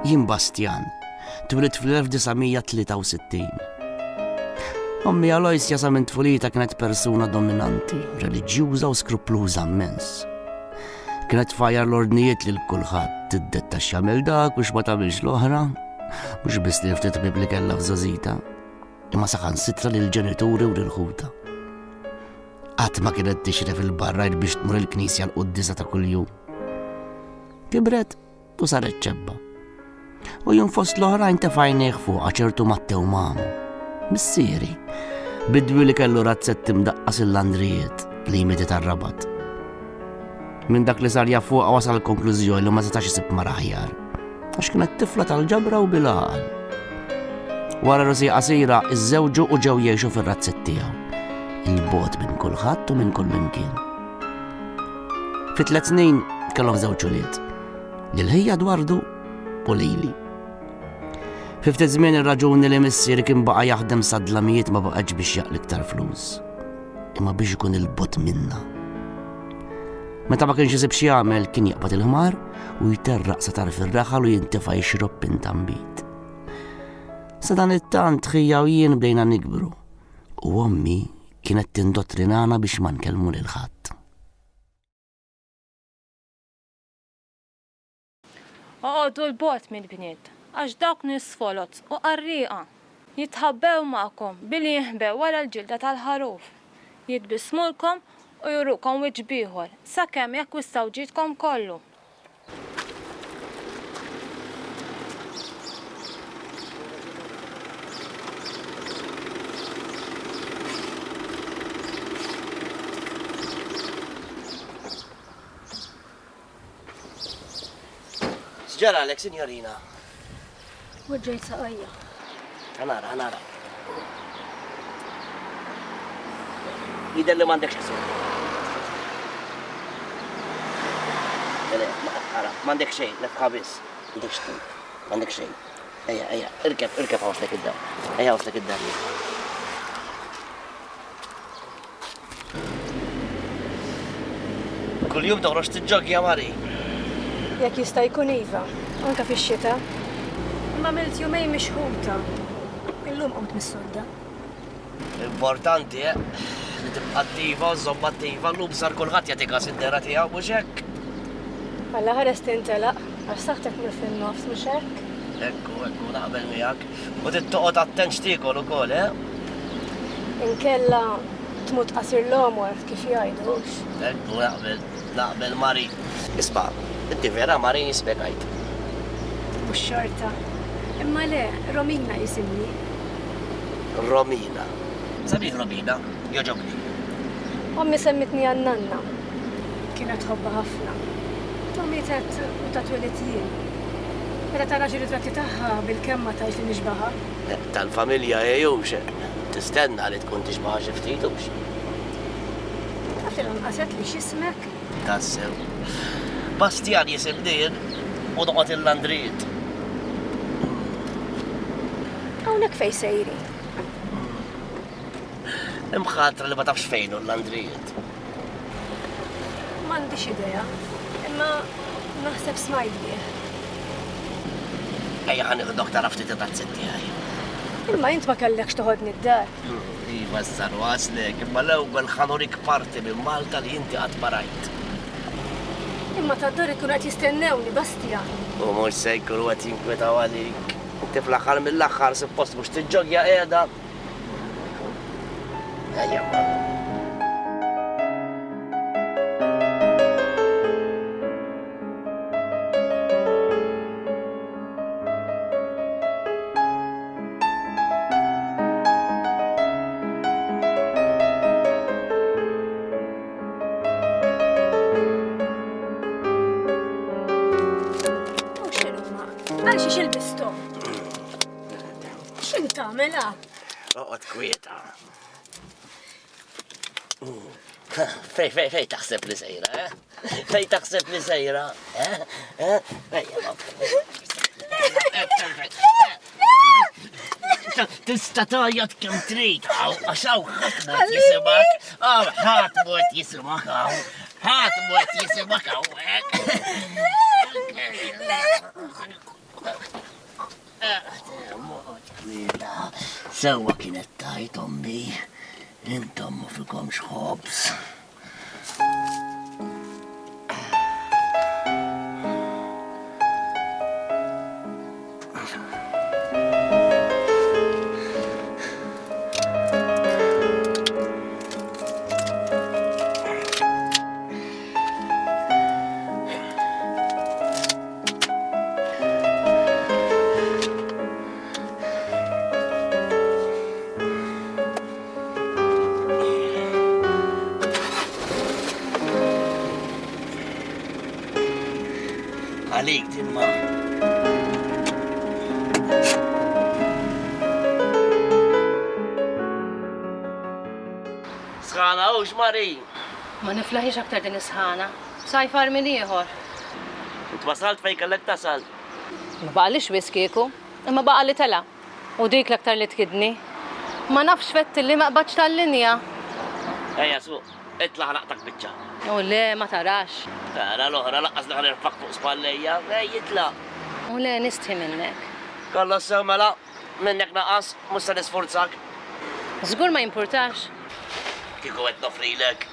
Jien Bastjan, twilit fl-1963. Ommi Aloysia sa minn tfulita kienet persuna dominanti, reliġjuża u skruppluża immens. Kienet tfajjar l-ordnijiet lil kulħadd, tiddetta x'jagħmel dak u x'ma tagħmilx l-oħra, mhux biss li ftit bib li kellha f'żożita, imma saħansitra lill-ġenituri u lill-ħuta. Qatt ma kienet tixref il-barrajr biex tmur il-Knisja l-Quddisa ta' kuljum. Kibret u saret ċebba. U jien fost l-oħrajn tefajnieħ fuqha ċertu Mattew Mamu, missieri, bidwi li kellu razzett imdaqqas il-landrijiet li jmieti tar-Rabat. Minn dak li sar fuqha wasal l-konklużjoni li ma setax isib mara aħjar, għax kienet tifla tal-ġabra u bil-għaqal. Wara rosi qasira iż-żewġu u ġew jgħixu fir-razzett tiegħu, il-bogħod minn kulħadd u minn kull imkien. Fi 3 snin kellhom żewġ ulied, lil ħija Dwardu u lili. Fi ftit żmien ir-raġuni li missier kien baqa' jaħdem sadlamijiet ma baqgħetx biex jaqli iktar flus, imma biex ikun il-bot minna. Meta ma kienx isib xi jagħmel kien jaqbad il-ħmar u jterraq sa tarf ir-raħal u jintefa' jixrob pintambit. Sa dan it-tant ħija u jien bdejna nikbru u ommi kienet tindottrinana biex ma nkellmu lil ħadd. Oqgħodu l-bogħod mill-bniet, għax dawk nies folot u qarrieqa jitħabbew magħkom billi jinħbew wara l-ġilda tal-ħaruf. Jitbismulkom u jurukom wiġġ ieħor sakemm jakkwistaw ġidkom kollu. Ġara għalek, signorina. Uġġejt saqajja. Ħanara. Jidher li m'għandekx ħsieb. M'għandek xejn, nefħa biss. M'għandek xejn. Ejja, irkeb ħawslek id-dar. Ejja ħawslek id-dar. Kuljum toħroġ tiġġogja Mari. Jekk jista' jkun iva, anke fix-xita. Imma milt jumejn mixħuta. Illum qgħod mis-sodda. Importanti, li tibqa' attiva u żomm attiva llum sar kulħadd jagħtika sindera tiegħu mhux hekk. Alla ħares tintelaq, għax saħtek mur fin-nofs mhux hekk. Ekku, naqbel miegħek. U tittoqgħod attent x'tiekol ukoll, Inkella tmut qasir l-omor kif jgħidux. Ekku, naqbel Mari. Isma', inti vera Mari nispjegajt. Mhux xorta. Imma le, Romina jisimni. Romina. Sabiħ Romina, joġobni. Ommi semmitni għan-nanna. Kienet tħobba ħafna. Tommi tet u ta' twelit jien. Meta tara ġi ritratti tagħha bil-kemm ma tgħidx li nixbaħha. Tal-familja jgħux. Tistenna li tkun tixbaħa xi ftit u b'xi. Taf il-anqaset li x'ismek? Tassew. Bastjan jisim din u noqgħod il-landrijiet. Hawnhekk fejn sejri. Imħatra li ma tafx fejn hu l-landrijiet. M'għandix idea, imma naħseb smajt bih. Ejja ħanieħdok tara ftit it-tazzett tiegħi. Imma int ma kellekx toħodni d-dar. Iva sar waslek, imma l-ewwel ħanurik parti minn Malta li inti qatt barajt. Imma tad-dar ikunu qed jistennewni Bastjan. U mhux se jkunu qed jinkwetaw għalik. Inti fl-aħħar mill-aħħar suppost mhux tiġġogja qiegħda. Ejja. Għal xiex il-bistom. X'int tagħmel? Oqgħod kwieta. Fej taħseb li sejra, Fej taħseb li sejra, Tista' tajjad kemm trid, għax hawn ħadd mod jisimak, ħadd mod jisimak hawn, ħadd mod jisimak hawnhekk. Sewa kienet tajt ommi, intom ma fikomx ħobs. Għalik din ma. Sħana ux Mari. Ma niflaħiex aktar din isħana. Sajfar minn ieħor. Int wasalt fej kellek tasal. Ma baqalix wis kieku, imma baqa li tela. U dik l-aktar li tkidni. Ma nafx fett li ma qbadx tal-linja. Ejja su, itla ħalaqtak biċċa. U le, ma tarax. Tara l-oħra laqqas li ħanirfaq fuq spallejja, jitla. U le, nistħi minnek. Kolla sew mela, minnek naqas, musta nisforzak. Żgur ma jimpurtax. Kiku għed nofrilek,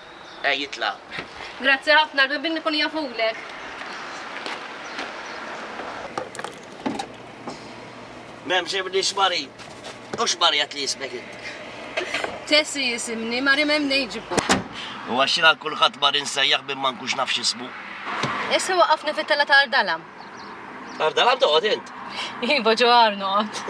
jitla. Grazzi ħafna, l-bibin nikun jafulek. Memxie bli xmari. U xmari għat li jismek int. Tessi jisimni, Mari mem nejġibu. U għaxina l-kulħat marin sejjaħ bin man kux nafx jismu. Issa waqafna fit-tella ta' Ardalam. Ardalam toqgħod int. Iva ġo Arnot.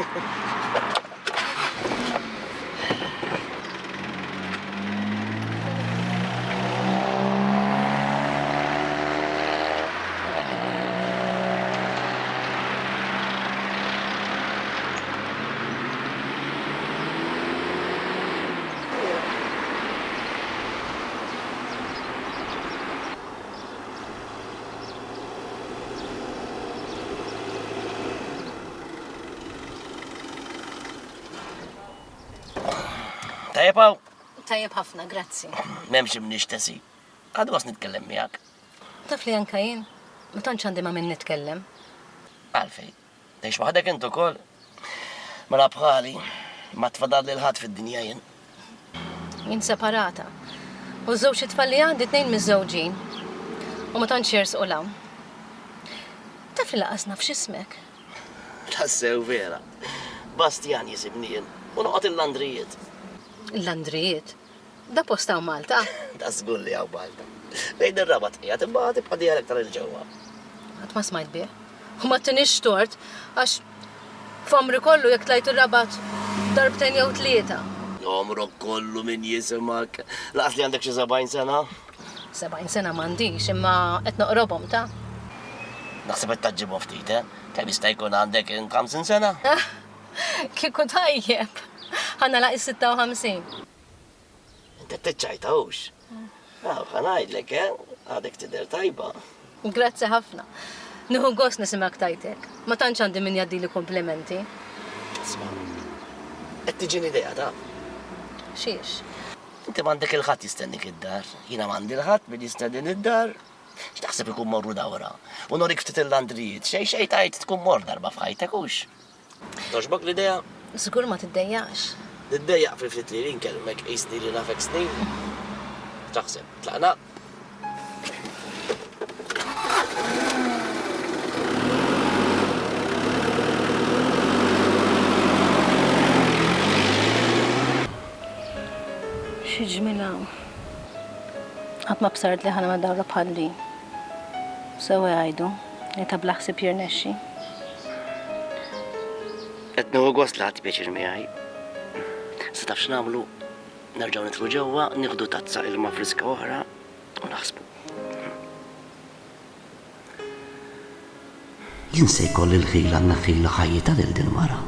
Tajjepaw? Tajjeb ħafna, grazzi. Memxie mnix tesi. Għadu għas nitkellem miegħek. Taf li anka jien, ma tantx għandi ma minn nitkellem. Għalfej, teħx waħdek intu kol. Mela bħali, ma tfadad li l-ħad fid-dinja jien. Jien separata. U żewġ it-tfal li għandi tnejn miż-żewġin. U ma tantx jersqu lawn. Taf li laqas naf x'ismek. Tassew vera. Bastian jisimni jien. U noqgħod il-Landrijiet. Il-Landrijiet? Da postaw Malta. Da żgur li għaw Malta. Lejn ir-rabat qiegħed imma tibqa' dialek tal-ġewwa. Għat ma smajt bih. U ma tinix tort, għax f'omri kollu jekk tlajt ir-rabat darbtejn jew tlieta. Omrok kollu min jisimak. Laqas li għandek xi 70 sena? 70 sena m'għandix, imma qed noqrobhom ta'. Naħseb qed taġġibhom ftit, kemm jista' jkun għandek 50 sena? Kieku tajjeb. Ħanna laqi 56. Inti t-ċajtawx. Ħanajdlek, għadek tidher tajba. Grazzi ħafna. Nieħu gost nisimak tajtek. Ma tantx għandi min jgħaddi li komplimenti. Isma' qed tiġini idea ta' Xiex? inti m'għandek il-ħadd jistennik id-dar. Jiena m'għandi l-ħadd min jistennin id-dar. X'taħseb ikun morru dawra? U norik ftit il-Landrijiet, xejn tajt tkun mor darba f'ħajtek hux. Toġbok l-idea? Żgur ma tiddejjax. Tiddejjaq fi ftit li rinkelmek qisni li nafek snin. Taħseb, tlaqna. Xi ġmila. Qatt ma bsart li ħana ma dawra bħalli. Sewa jgħidu li ta' blaħsib jirnexxi. Qed nieħu gost li ħadd pjaċir miegħi. Sa taf x'nagħmlu? Nerġgħu nidħlu ġewwa, nieħdu tazza ilma friska oħra u naħsbu. Jien se jkolli l-ħila naħħila ħajjita lil din mara.